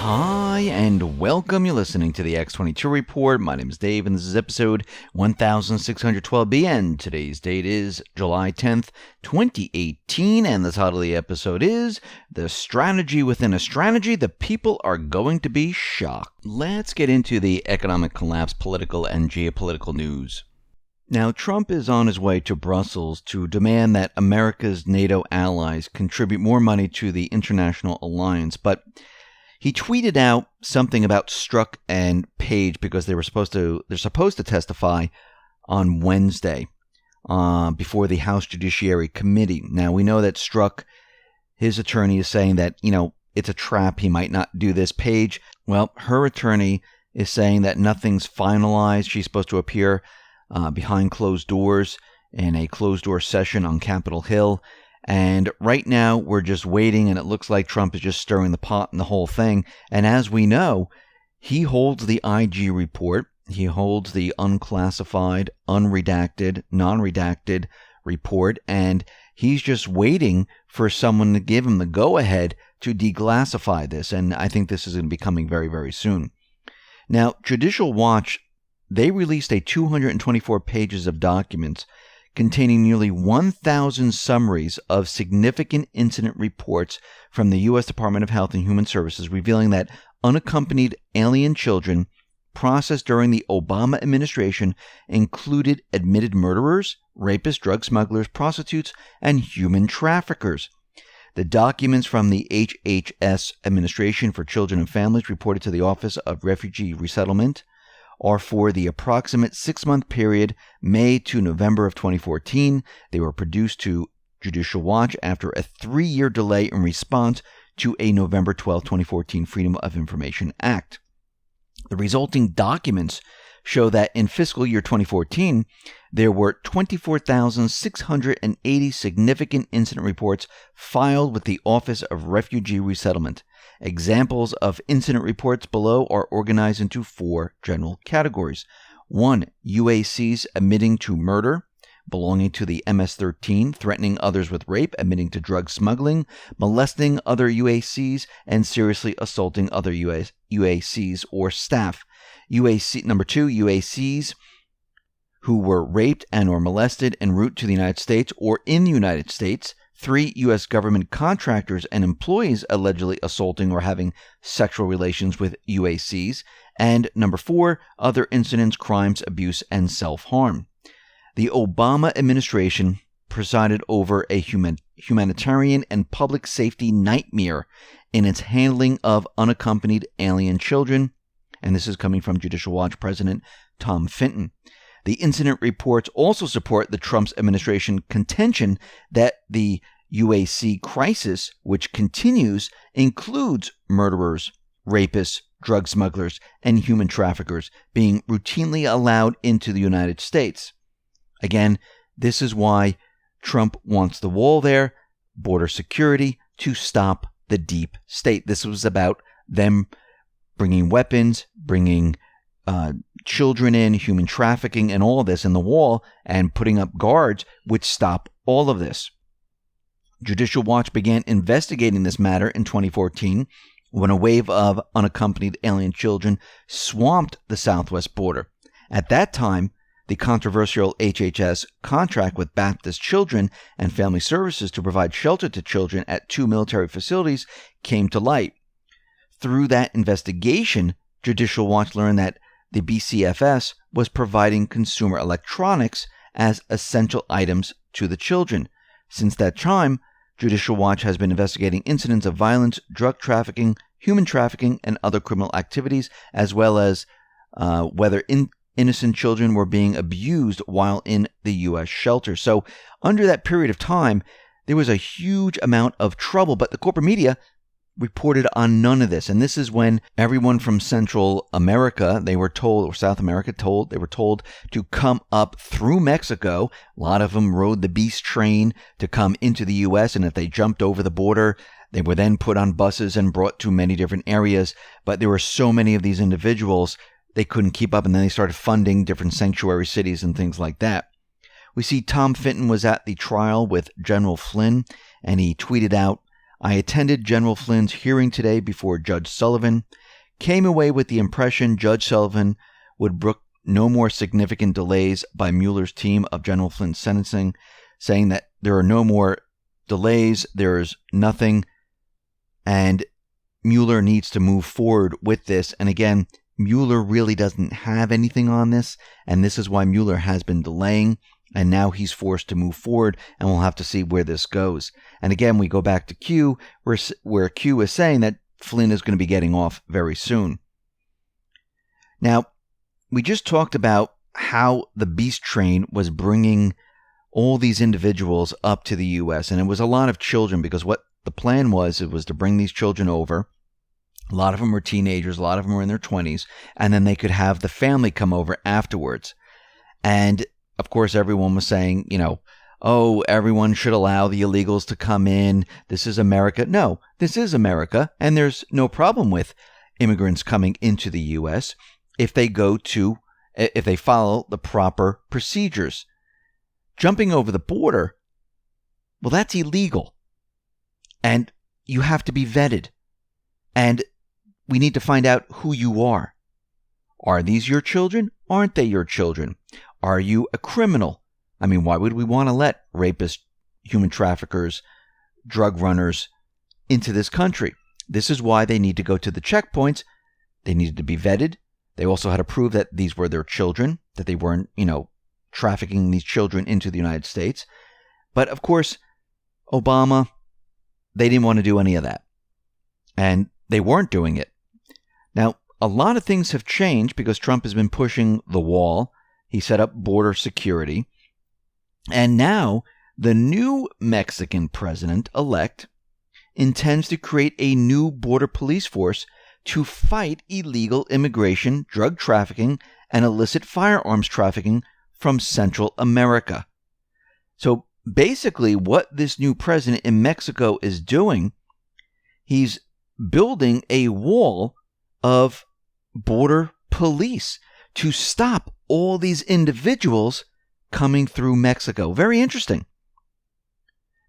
Hi, and welcome. You're listening to the X22 Report. My name is Dave, and this is episode 1612B, and today's date is July 10th, 2018, and the title of the episode is The Strategy Within a Strategy. The People Are Going to Be Shocked. Let's get into the economic collapse, political, and geopolitical news. Now, Trump is on his way to Brussels to demand that America's NATO allies contribute more money to the international alliance, but he tweeted out something about Stzok and Page because they're supposed to testify on Wednesday before the House Judiciary Committee. Now, we know that Stzok, his attorney, is saying that, it's a trap. He might not do this. Page, well, her attorney is saying that nothing's finalized. She's supposed to appear behind closed doors in a closed-door session on Capitol Hill. And right now, we're just waiting, and it looks like Trump is just stirring the pot in the whole thing. And as we know, he holds the IG report. He holds the unclassified, unredacted, non-redacted report, and he's just waiting for someone to give him the go-ahead to declassify this. And I think this is going to be coming very, very soon. Now, Judicial Watch, they released 224 pages of documents containing nearly 1,000 summaries of significant incident reports from the U.S. Department of Health and Human Services revealing that unaccompanied alien children processed during the Obama administration included admitted murderers, rapists, drug smugglers, prostitutes, and human traffickers. The documents from the HHS Administration for Children and Families reported to the Office of Refugee Resettlement are for the approximate 6-month period, May to November of 2014. They were produced to Judicial Watch after a 3-year delay in response to a November 12, 2014 Freedom of Information Act. The resulting documents show that in fiscal year 2014, there were 24,680 significant incident reports filed with the Office of Refugee Resettlement. Examples of incident reports below are organized into 4 general categories. 1. UACs admitting to murder, belonging to the MS-13, threatening others with rape, admitting to drug smuggling, molesting other UACs, and seriously assaulting other UACs or staff. Number 2, UACs who were raped and or molested en route to the United States or in the United States. 3, U.S. government contractors and employees allegedly assaulting or having sexual relations with UACs. And number 4, other incidents, crimes, abuse, and self-harm. The Obama administration presided over a humanitarian and public safety nightmare in its handling of unaccompanied alien children. And this is coming from Judicial Watch President Tom Fitton. The incident reports also support the Trump administration contention that the UAC crisis, which continues, includes murderers, rapists, drug smugglers, and human traffickers being routinely allowed into the United States. Again, this is why Trump wants the wall there, border security, to stop the deep state. This was about them bringing weapons, bringing children in, human trafficking, and all of this in the wall, and putting up guards which stop all of this. Judicial Watch began investigating this matter in 2014 when a wave of unaccompanied alien children swamped the southwest border. At that time, the controversial HHS contract with Baptist Children and Family Services to provide shelter to children at 2 military facilities came to light. Through that investigation, Judicial Watch learned that the BCFS was providing consumer electronics as essential items to the children. Since that time, Judicial Watch has been investigating incidents of violence, drug trafficking, human trafficking, and other criminal activities, as well as whether innocent children were being abused while in the U.S. shelter. So under that period of time, there was a huge amount of trouble, but the corporate media reported on none of this. And this is when everyone from Central America, they were told, or South America they were told to come up through Mexico. A lot of them rode the beast train to come into the U.S. And if they jumped over the border, they were then put on buses and brought to many different areas. But there were so many of these individuals, they couldn't keep up. And then they started funding different sanctuary cities and things like that. We see Tom Fitton was at the trial with General Flynn, and he tweeted out, I attended General Flynn's hearing today before Judge Sullivan. Came away with the impression Judge Sullivan would brook no more significant delays by Mueller's team of General Flynn's sentencing, saying that there are no more delays, there's nothing, and Mueller needs to move forward with this. And again, Mueller really doesn't have anything on this, and this is why Mueller has been delaying, and now he's forced to move forward, and we'll have to see where this goes. And again, we go back to Q, where Q is saying that Flynn is going to be getting off very soon. Now, we just talked about how the Beast Train was bringing all these individuals up to the U.S., and it was a lot of children, because what the plan was, it was to bring these children over. A lot of them were teenagers, a lot of them were in their 20s, and then they could have the family come over afterwards. And, of course, everyone was saying, oh, everyone should allow the illegals to come in. This is America. No, this is America, and there's no problem with immigrants coming into the U.S. if they follow the proper procedures. Jumping over the border, well, that's illegal. And you have to be vetted. And we need to find out who you are. Are these your children? Aren't they your children? Are you a criminal? I mean, why would we want to let rapists, human traffickers, drug runners into this country? This is why they need to go to the checkpoints. They needed to be vetted. They also had to prove that these were their children, that they weren't, trafficking these children into the United States. But, of course, Obama, they didn't want to do any of that. And they weren't doing it. Now, a lot of things have changed because Trump has been pushing the wall. He set up border security. And now the new Mexican president-elect intends to create a new border police force to fight illegal immigration, drug trafficking, and illicit firearms trafficking from Central America. So basically what this new president in Mexico is doing, he's building a wall of border police to stop all these individuals coming through Mexico. Very interesting.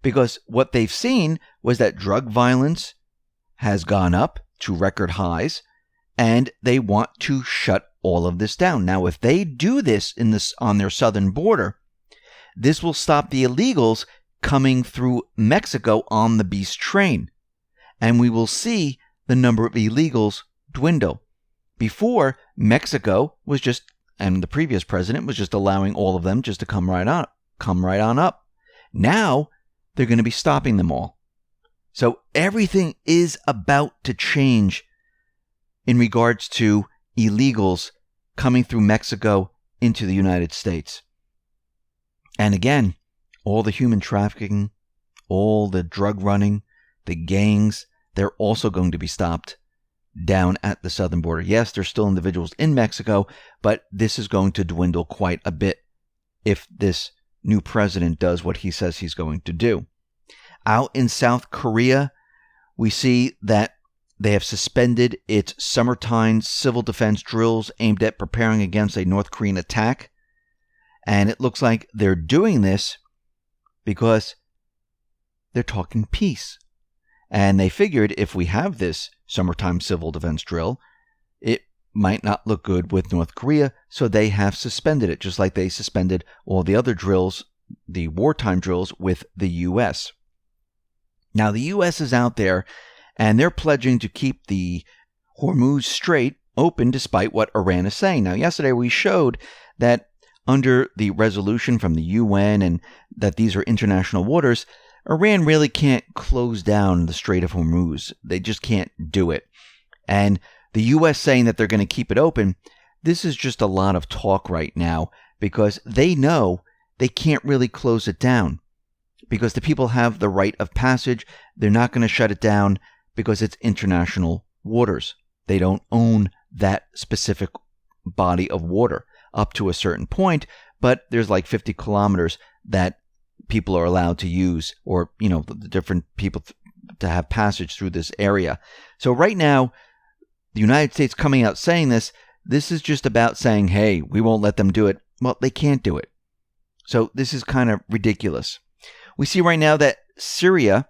Because what they've seen was that drug violence has gone up to record highs, and they want to shut all of this down. Now, if they do this on their southern border, this will stop the illegals coming through Mexico on the Beast Train, and we will see the number of illegals dwindle. Before, Mexico was just, and the previous president was just allowing all of them just to come right on up. Now, they're going to be stopping them all. So everything is about to change in regards to illegals coming through Mexico into the United States. And again, all the human trafficking, all the drug running, the gangs, they're also going to be stopped down at the southern border. Yes, there's still individuals in Mexico, but this is going to dwindle quite a bit if this new president does what he says he's going to do. Out in South Korea, we see that they have suspended its summertime civil defense drills aimed at preparing against a North Korean attack. And it looks like they're doing this because they're talking peace. And they figured if we have this summertime civil defense drill, it might not look good with North Korea, so they have suspended it, just like they suspended all the other drills, the wartime drills with the U.S. Now, the U.S. is out there, and they're pledging to keep the Hormuz Strait open despite what Iran is saying. Now, yesterday we showed that under the resolution from the UN and that these are international waters, Iran really can't close down the Strait of Hormuz. They just can't do it. And the U.S. saying that they're going to keep it open, this is just a lot of talk right now because they know they can't really close it down because the people have the right of passage. They're not going to shut it down because it's international waters. They don't own that specific body of water up to a certain point, but there's like 50 kilometers that people are allowed to use, or, the different people to have passage through this area. So right now, the United States coming out saying this is just about saying, hey, we won't let them do it. Well, they can't do it. So this is kind of ridiculous. We see right now that Syria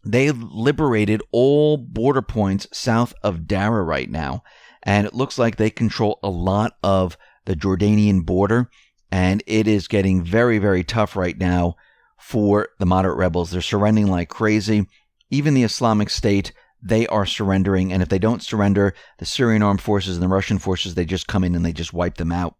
They liberated all border points south of Dara right now, and it looks like they control a lot of the Jordanian border, and it is getting very, very tough right now for the moderate rebels. They're surrendering like crazy. Even the Islamic State, they are surrendering, and if they don't surrender, the Syrian armed forces and the Russian forces, they just come in and they just wipe them out.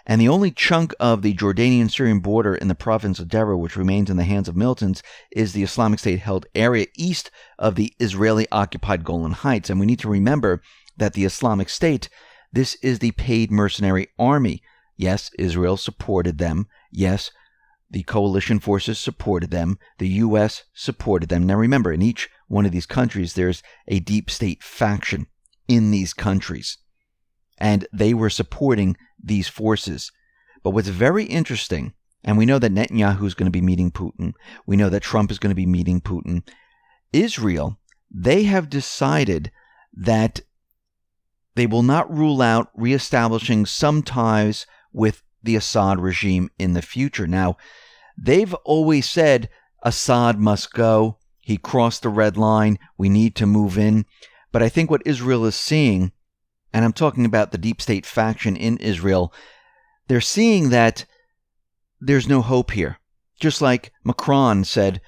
And the only chunk of the Jordanian-Syrian border in the province of Dara, which remains in the hands of militants, is the Islamic State-held area east of the Israeli-occupied Golan Heights. And we need to remember that the Islamic State, this is the paid mercenary army. Yes, Israel supported them. Yes, the coalition forces supported them. The U.S. supported them. Now remember, in each one of these countries, there's a deep state faction in these countries. And they were supporting these forces. But what's very interesting, and we know that Netanyahu is going to be meeting Putin. We know that Trump is going to be meeting Putin. Israel, they have decided that they will not rule out reestablishing some ties with the Assad regime in the future. Now, they've always said Assad must go. He crossed the red line. We need to move in. But I think what Israel is seeing, and I'm talking about the deep state faction in Israel, they're seeing that there's no hope here. Just like Macron said,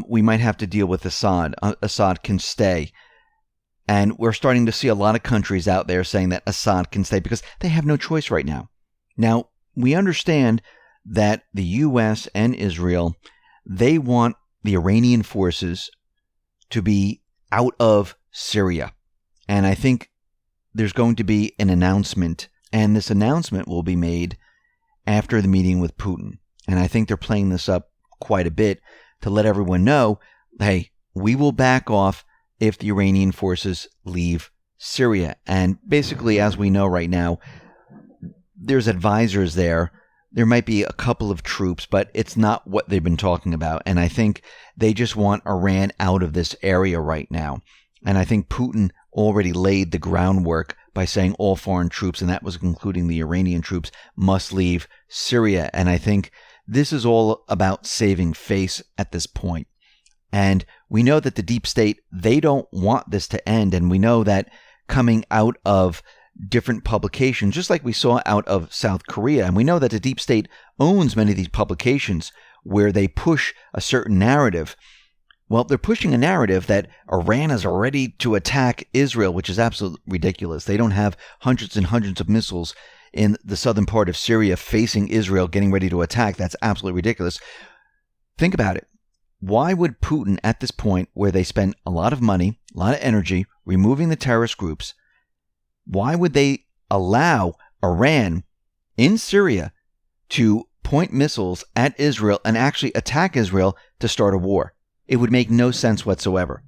we might have to deal with Assad. Assad can stay. And we're starting to see a lot of countries out there saying that Assad can stay because they have no choice right now. Now, we understand that the U.S. and Israel, they want the Iranian forces to be out of Syria. And I think there's going to be an announcement, and this announcement will be made after the meeting with Putin. And I think they're playing this up quite a bit to let everyone know, hey, we will back off if the Iranian forces leave Syria. And basically, as we know right now, there's advisors there. There might be a couple of troops, but it's not what they've been talking about. And I think they just want Iran out of this area right now. And I think Putin already laid the groundwork by saying all foreign troops, and that was including the Iranian troops, must leave Syria. And I think this is all about saving face at this point. And we know that the deep state, they don't want this to end. And we know that coming out of different publications, just like we saw out of South Korea. And we know that the deep state owns many of these publications where they push a certain narrative. Well, they're pushing a narrative that Iran is ready to attack Israel, which is absolutely ridiculous. They don't have hundreds and hundreds of missiles in the southern part of Syria facing Israel, getting ready to attack. That's absolutely ridiculous. Think about it. Why would Putin, at this point where they spent a lot of money, a lot of energy, removing the terrorist groups, why would they allow Iran in Syria to point missiles at Israel and actually attack Israel to start a war? It would make no sense whatsoever.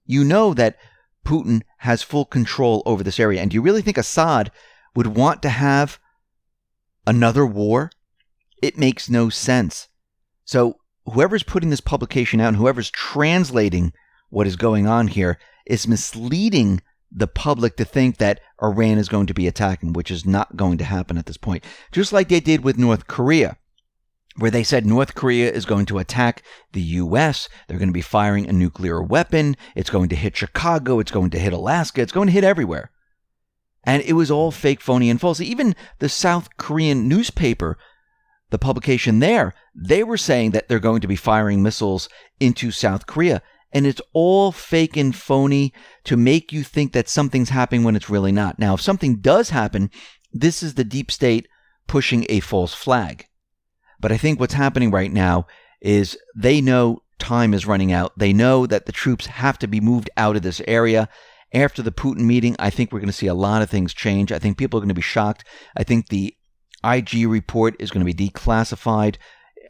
You know that Putin has full control over this area. And do you really think Assad would want to have another war? It makes no sense. So whoever's putting this publication out and whoever's translating what is going on here is misleading the public to think that Iran is going to be attacking, which is not going to happen at this point. Just like they did with North Korea, where they said North Korea is going to attack the U.S. They're going to be firing a nuclear weapon. It's going to hit Chicago. It's going to hit Alaska. It's going to hit everywhere. And it was all fake, phony, and false. Even the South Korean newspaper, the publication there, they were saying that they're going to be firing missiles into South Korea. And it's all fake and phony to make you think that something's happening when it's really not. Now, if something does happen, this is the deep state pushing a false flag. But I think what's happening right now is they know time is running out. They know that the troops have to be moved out of this area. After the Putin meeting, I think we're going to see a lot of things change. I think people are going to be shocked. I think the IG report is going to be declassified.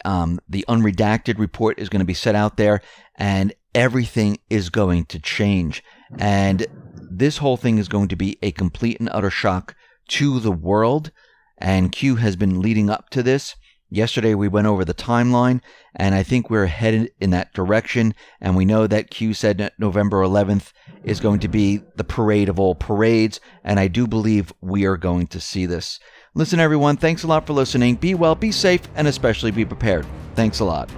The unredacted report is going to be set out there, and everything is going to change. And this whole thing is going to be a complete and utter shock to the world. And Q has been leading up to this. Yesterday, we went over the timeline, and I think we're headed in that direction. And we know that Q said that November 11th is going to be the parade of all parades. And I do believe we are going to see this. Listen, everyone, thanks a lot for listening. Be well, be safe, and especially be prepared. Thanks a lot.